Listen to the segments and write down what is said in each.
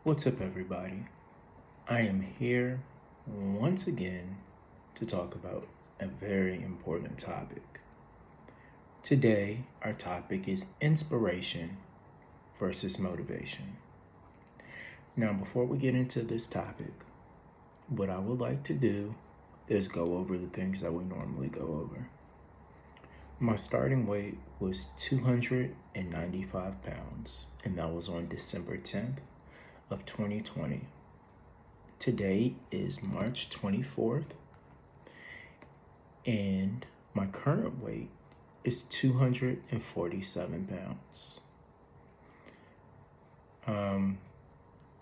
What's up, everybody? I am here once again to talk about a very important topic. Today, our topic is inspiration versus motivation. Now, before we get into this topic, what I would like to do is go over the things that we normally go over. My starting weight was 295 pounds, and that was on December 10th of 2020. Today is March 24th, and my current weight is 247 pounds.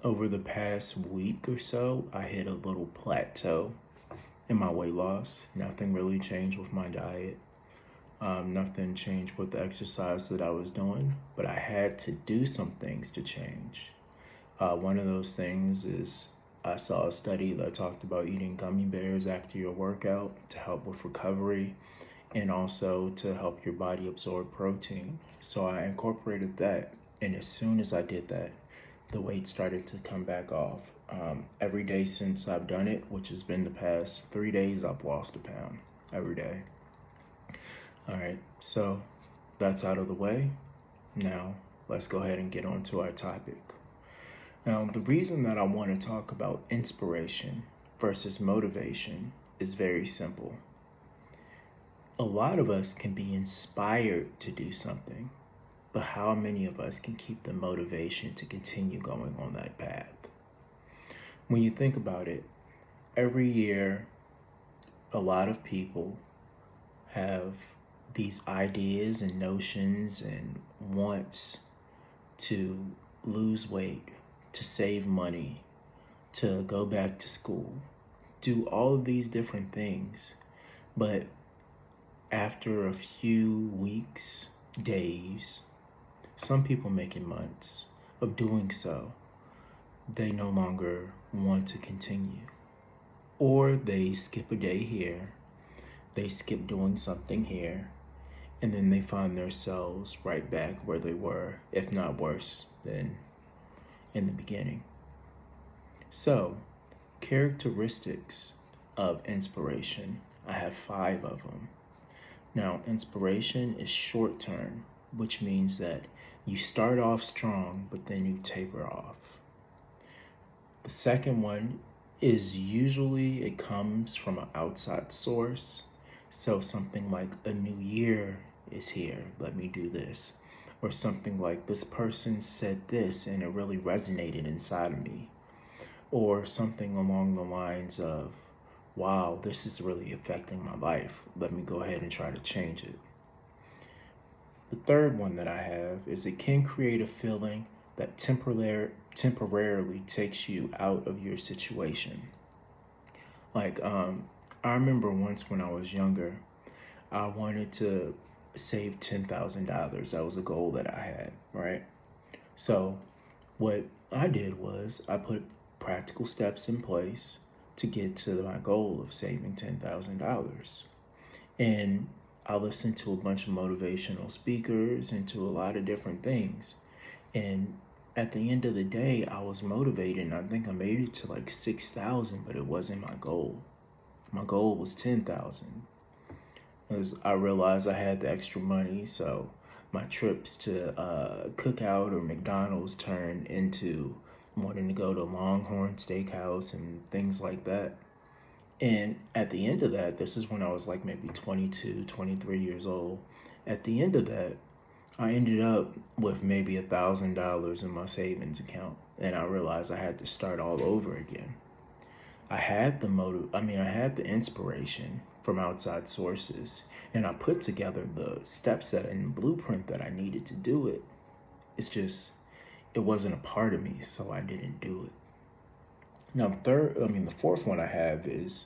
Over the past week or so, I hit a little plateau in my weight loss. Nothing really changed with my diet. Nothing changed with the exercise that I was doing, but I had to do some things to change. One of those things is I saw a study that talked about eating gummy bears after your workout to help with recovery and also to help your body absorb protein. So I incorporated that, and as soon as I did that, the weight started to come back off. Every day since I've done it, which has been the past 3 days, I've lost a pound every day. All right, so that's out of the way. Now, let's go ahead and get on to our topic. Now, the reason that I want to talk about inspiration versus motivation is very simple. A lot of us can be inspired to do something, but how many of us can keep the motivation to continue going on that path? When you think about it, every year, a lot of people have these ideas and notions and wants to lose weight, to save money, to go back to school, do all of these different things. But after a few weeks, days, some people make it months of doing so, they no longer want to continue. Or they skip a day here, they skip doing something here, and then they find themselves right back where they were, if not worse than in the beginning. So, characteristics of inspiration, I have 5 of them. Now, inspiration is short term, which means that you start off strong, but then you taper off. The second one is usually it comes from an outside source. So something like a new year is here, let me do this. Or something like this person said this and it really resonated inside of me. Or something along the lines of, wow, this is really affecting my life. Let me go ahead and try to change it. The third one that I have is it can create a feeling that temporarily takes you out of your situation. Like, I remember once when I was younger, I wanted to save $10,000. That was a goal that I had, right? So what I did was I put practical steps in place to get to my goal of saving $10,000. And I listened to a bunch of motivational speakers and to a lot of different things. And at the end of the day, I was motivated, and I think I made it to like 6,000, but it wasn't my goal. My goal was 10,000. Because I realized I had the extra money, so my trips to Cookout or McDonald's turned into wanting to go to Longhorn Steakhouse and things like that. And at the end of that, this is when I was like maybe 22, 23 years old. At the end of that, I ended up with maybe $1,000 in my savings account, and I realized I had to start all over again. I had the inspiration from outside sources, and I put together the step set and blueprint that I needed to do it. It's just, it wasn't a part of me, so I didn't do it. Now, the fourth one I have is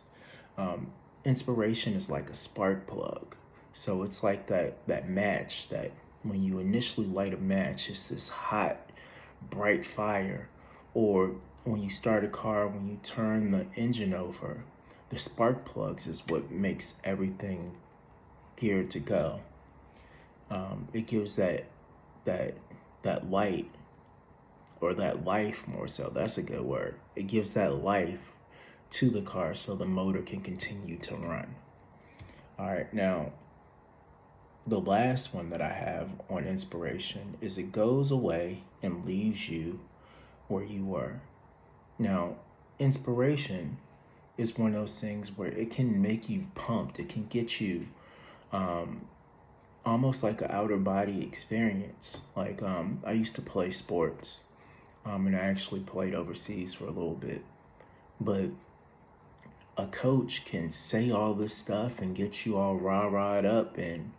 inspiration is like a spark plug. So it's like that match that when you initially light a match, it's this hot, bright fire. Or when you start a car, when you turn the engine over, the spark plugs is what makes everything geared to go. It gives that light or that life more so. That's a good word. It gives that life to the car so the motor can continue to run. All right, now the last one that I have on inspiration is it goes away and leaves you where you were. Now, inspiration is one of those things where it can make you pumped. It can get you almost like an outer body experience. Like I used to play sports, and I actually played overseas for a little bit. But a coach can say all this stuff and get you all rah-rahed up, and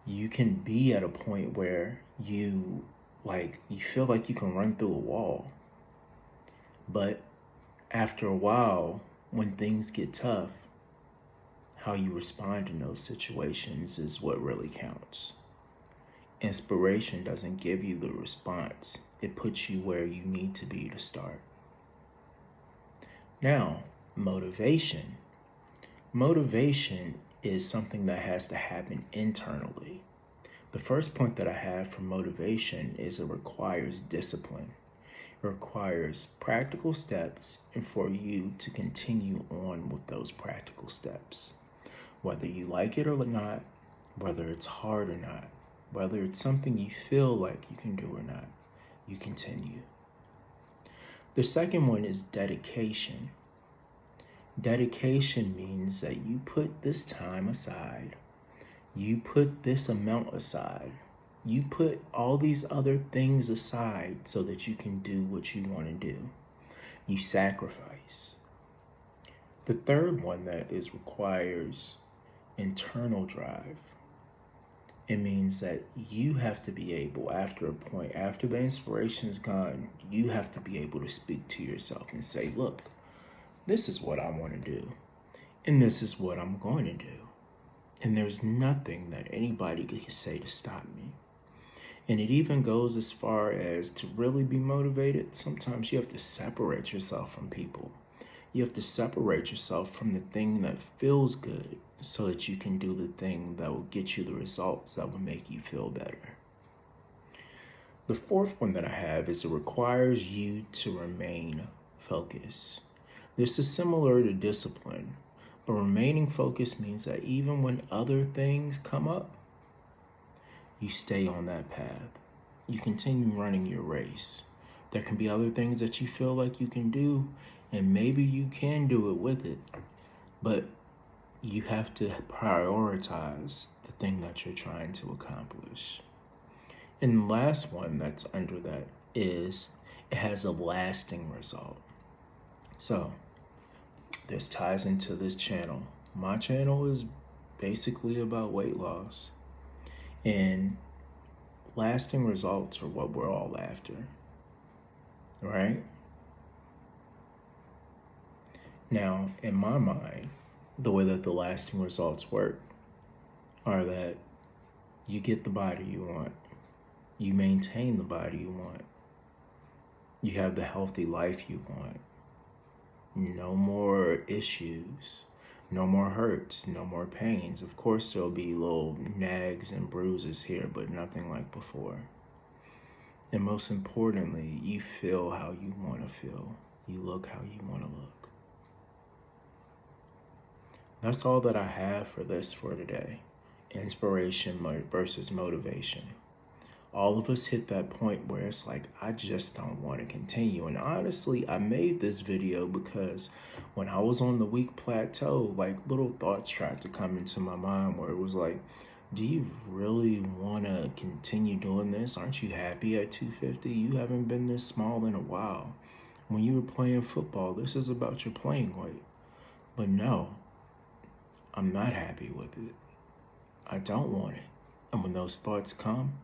you can be at a point where you feel like you can run through a wall. But after a while, when things get tough, how you respond in those situations is what really counts. Inspiration doesn't give you the response. It puts you where you need to be to start. Now, motivation. Motivation is something that has to happen internally. The first point that I have for motivation is it requires discipline. It requires practical steps and for you to continue on with those practical steps. Whether you like it or not, whether it's hard or not, whether it's something you feel like you can do or not, you continue. The second one is dedication. Dedication means that you put this time aside, you put this amount aside, you put all these other things aside so that you can do what you want to do. You sacrifice. The third one that requires internal drive. It means that you have to be able, after a point, after the inspiration is gone, you have to be able to speak to yourself and say, look, this is what I want to do, and this is what I'm going to do. And there's nothing that anybody can say to stop me. And it even goes as far as to really be motivated. Sometimes you have to separate yourself from people. You have to separate yourself from the thing that feels good so that you can do the thing that will get you the results that will make you feel better. The fourth one that I have is it requires you to remain focused. This is similar to discipline, but remaining focused means that even when other things come up, you stay on that path. You continue running your race. There can be other things that you feel like you can do, and maybe you can do it with it, but you have to prioritize the thing that you're trying to accomplish. And the last one that's under that is it has a lasting result. So this ties into this channel. My channel is basically about weight loss, and lasting results are what we're all after, right? Now, in my mind, the way that the lasting results work are that you get the body you want, you maintain the body you want, you have the healthy life you want, no more issues, no more hurts, no more pains. Of course, there'll be little nags and bruises here, but nothing like before. And most importantly, you feel how you want to feel. You look how you want to look. That's all that I have for today. Inspiration versus motivation. All of us hit that point where it's like, I just don't want to continue. And honestly, I made this video because when I was on the weak plateau, like little thoughts tried to come into my mind where it was like, do you really want to continue doing this? Aren't you happy at 250? You haven't been this small in a while. When you were playing football, this is about your playing weight. But no, I'm not happy with it. I don't want it. And when those thoughts come,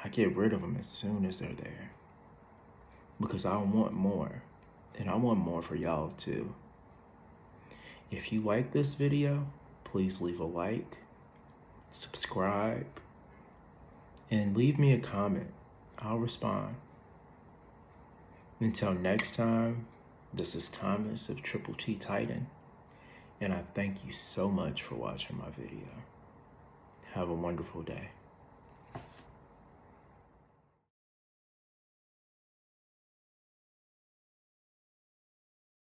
I get rid of them as soon as they're there. Because I want more. And I want more for y'all too. If you like this video, please leave a like, subscribe, and leave me a comment. I'll respond. Until next time, this is Thomas of Triple T Titan, and I thank you so much for watching my video. Have a wonderful day.